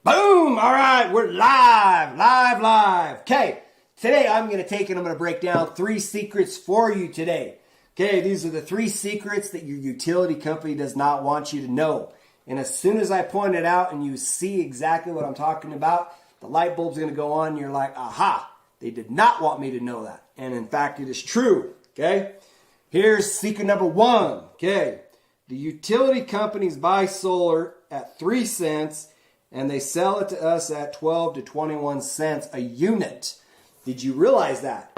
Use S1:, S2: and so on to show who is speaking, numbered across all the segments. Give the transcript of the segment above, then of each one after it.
S1: Boom! All right, we're live. Okay, today I'm going to take and I'm going to break down 3 secrets for you today. Okay, these are the 3 secrets that your utility company does not want you to know. And as soon as I point it out and you see exactly what I'm talking about, the light bulb's going to go on and you're like, aha, they did not want me to know that. And in fact, it is true. Okay, here's secret number 1. Okay, the utility companies buy solar at 3 cents and they sell it to us at 12 to 21 cents a unit. Did you realize that?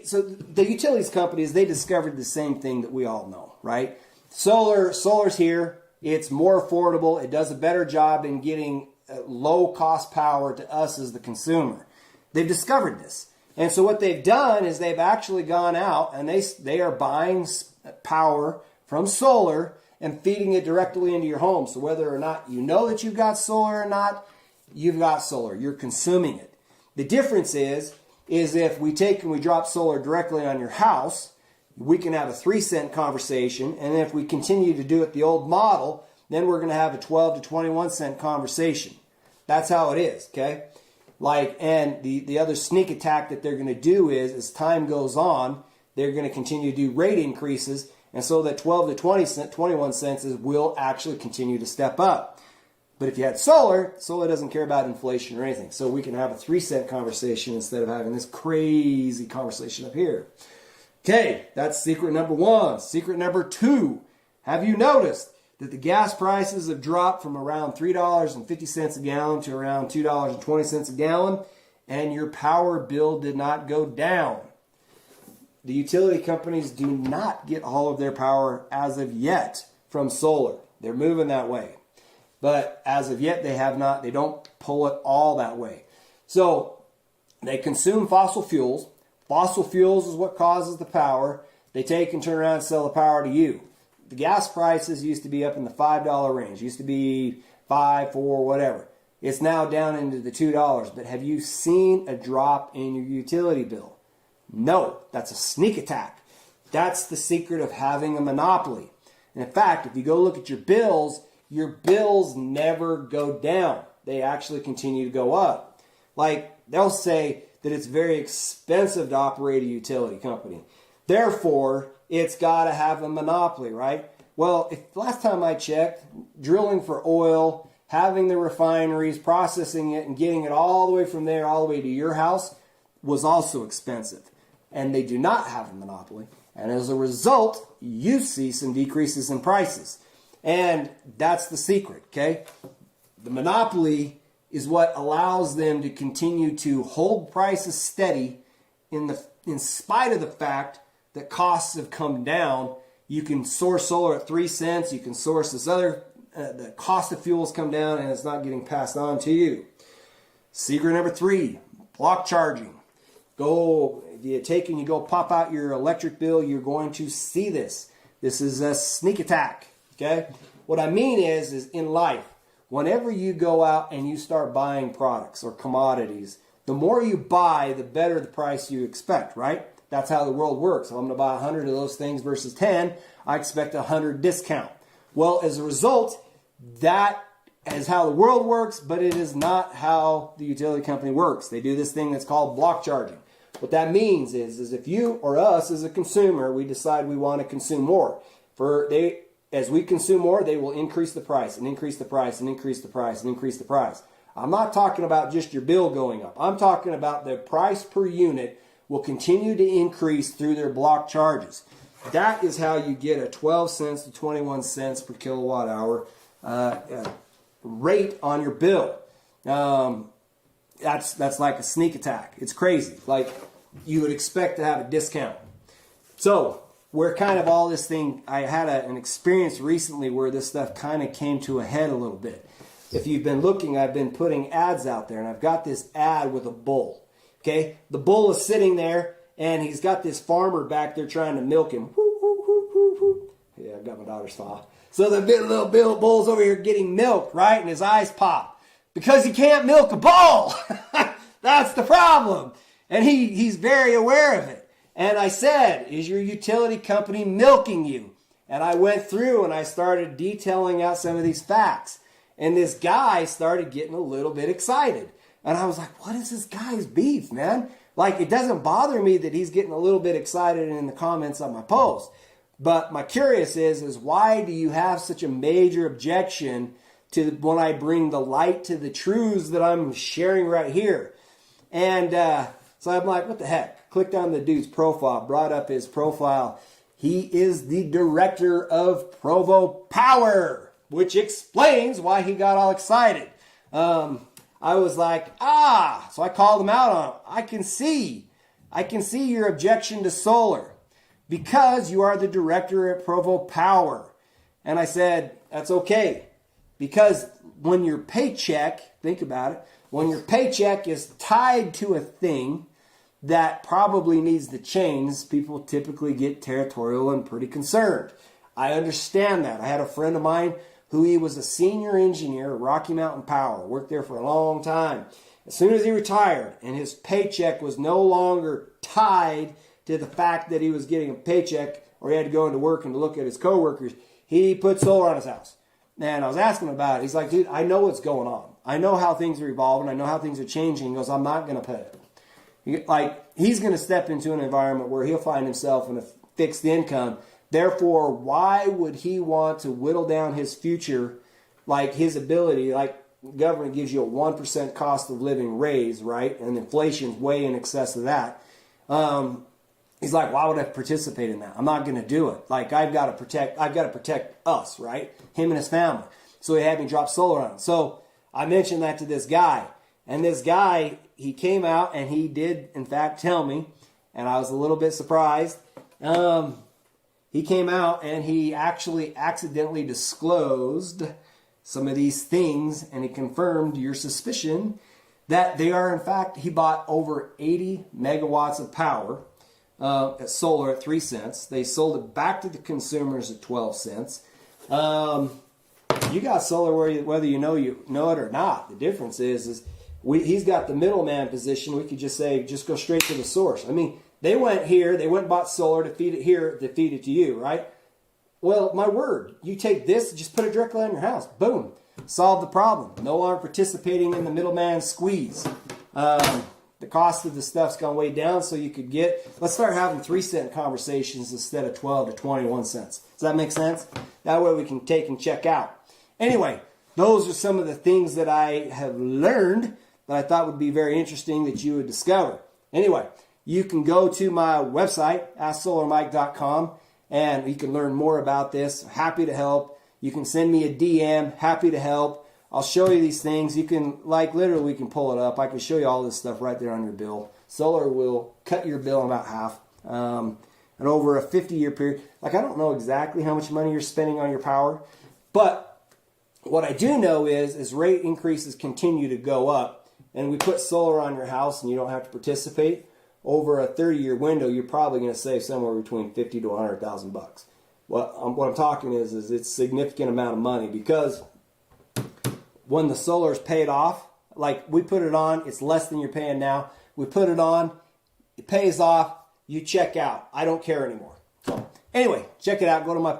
S1: So the utilities companies, they discovered the same thing that we all know, right? Solar's here. It's more affordable. It does a better job in getting low cost power to us as the consumer. They've discovered this. And so what they've done is they've actually gone out and they are buying power from solar and feeding it directly into your home. So whether or not you know that you've got solar or not, you've got solar. You're consuming it. The difference is if we take and we drop solar directly on your house, we can have a 3 cent conversation. And if we continue to do it the old model, then we're going to have a 12 to 21 cent conversation. That's how it is, okay? And the other sneak attack that they're going to do is, as time goes on, they're going to continue to do rate increases. And so that 12 to 21 cents will actually continue to step up. But if you had solar doesn't care about inflation or anything. So we can have a 3 cent conversation instead of having this crazy conversation up here. Okay, that's secret number 1. Secret number 2. Have you noticed that the gas prices have dropped from around $3.50 a gallon to around $2.20 a gallon, and your power bill did not go down? The utility companies do not get all of their power as of yet from solar. They're moving that way. But as of yet, they don't pull it all that way. So they consume fossil fuels. Fossil fuels is what causes the power. They take and turn around and sell the power to you. The gas prices used to be up in the $5 range. Used to be $5, $4, whatever. It's now down into the $2. But have you seen a drop in your utility bill? No, that's a sneak attack. That's the secret of having a monopoly. And in fact, if you go look at your bills never go down. They actually continue to go up. They'll say that it's very expensive to operate a utility company. Therefore, it's got to have a monopoly, right? Well, last time I checked, drilling for oil, having the refineries, processing it, and getting it all the way from there all the way to your house was also expensive. And they do not have a monopoly. And as a result, you see some decreases in prices. And that's the secret, okay? The monopoly is what allows them to continue to hold prices steady in spite of the fact that costs have come down. You can source solar at 3 cents. You can source this other, the cost of fuels come down and it's not getting passed on to you. Secret number 3, block charging. If you take and you go pop out your electric bill, you're going to see this. This is a sneak attack, okay? What I mean is in life, whenever you go out and you start buying products or commodities, the more you buy, the better the price you expect, right? That's how the world works. If I'm going to buy 100 of those things versus 10, I expect 100 discount. Well, as a result, that is how the world works, but it is not how the utility company works. They do this thing that's called block charging. What that means is if you or us as a consumer, we decide we want to consume more. As we consume more, they will increase the price and increase the price and increase the price and increase the price. I'm not talking about just your bill going up. I'm talking about the price per unit will continue to increase through their block charges. That is how you get a 12 cents to 21 cents per kilowatt hour rate on your bill. That's like a sneak attack. It's crazy. You would expect to have a discount. So where kind of all this thing, I had an experience recently where this stuff kind of came to a head a little bit. If you've been looking, I've been putting ads out there, and I've got this ad with a bull. Okay, the bull is sitting there, and he's got this farmer back there trying to milk him. Yeah, I've got my daughter's saw. So the little bull's over here getting milked, right? And his eyes pop because he can't milk a bull. That's the problem. And he's very aware of it. And I said, is your utility company milking you? And I went through and I started detailing out some of these facts. And this guy started getting a little bit excited. And I was like, what is this guy's beef, man? Like, it doesn't bother me that he's getting a little bit excited in the comments on my post. But my curious is why do you have such a major objection to when I bring the light to the truths that I'm sharing right here? And so I'm like, what the heck? Clicked on the dude's profile, brought up his profile. He is the director of Provo Power, which explains why he got all excited. I was like, so I called him out on it. I can see your objection to solar because you are the director at Provo Power. And I said, that's okay. Because when your paycheck, think about it, when your paycheck is tied to a thing that probably needs to change, people typically get territorial and pretty concerned. I understand that. I had a friend of mine who he was a senior engineer at Rocky Mountain Power, worked there for a long time. As soon as he retired and his paycheck was no longer tied to the fact that he was getting a paycheck or he had to go into work and look at his coworkers, he put solar on his house. And I was asking him about it. He's like, dude, I know what's going on. I know how things are evolving. I know how things are changing. He goes, I'm not going to pay it. He's going to step into an environment where he'll find himself in a fixed income. Therefore, why would he want to whittle down his future, like his ability, like government gives you a 1% cost of living raise, right? And inflation's way in excess of that. He's like, why would I participate in that? I'm not going to do it. Like, I've got to protect us, right? Him and his family. So he had me drop solar on him. So I mentioned that to this guy. And this guy, he came out and he did, in fact, tell me, and I was a little bit surprised. He came out and he actually accidentally disclosed some of these things, and he confirmed your suspicion that they are, in fact, he bought over 80 megawatts of power at solar at 3 cents. They sold it back to the consumers at 12 cents. You got solar whether you know it or not. The difference is he's got the middleman position. We could just say, just go straight to the source. I mean, they went here, they went and bought solar to feed it here, to feed it to you, right? Well, my word, you take this, just put it directly on your house. Boom. Solve the problem. No longer participating in the middleman squeeze. The cost of the stuff's gone way down, so you could let's start having 3 cent conversations instead of 12 to 21 cents. Does that make sense? That way we can take and check out. Anyway, those are some of the things that I have learned that I thought would be very interesting that you would discover. Anyway, you can go to my website, AskSolarMike.com, and you can learn more about this. Happy to help. You can send me a DM. Happy to help. I'll show you these things. You can, literally, we can pull it up. I can show you all this stuff right there on your bill. Solar will cut your bill in about half. And over a 50-year period, I don't know exactly how much money you're spending on your power, but what I do know is rate increases continue to go up, and we put solar on your house and you don't have to participate. Over a 30-year window, you're probably going to save somewhere between $50,000 to $100,000. What I'm talking is it's a significant amount of money, because when the solar is paid off, like we put it on, it's less than you're paying now. We put it on, it pays off, you check out. I don't care anymore. So anyway, check it out. Go to my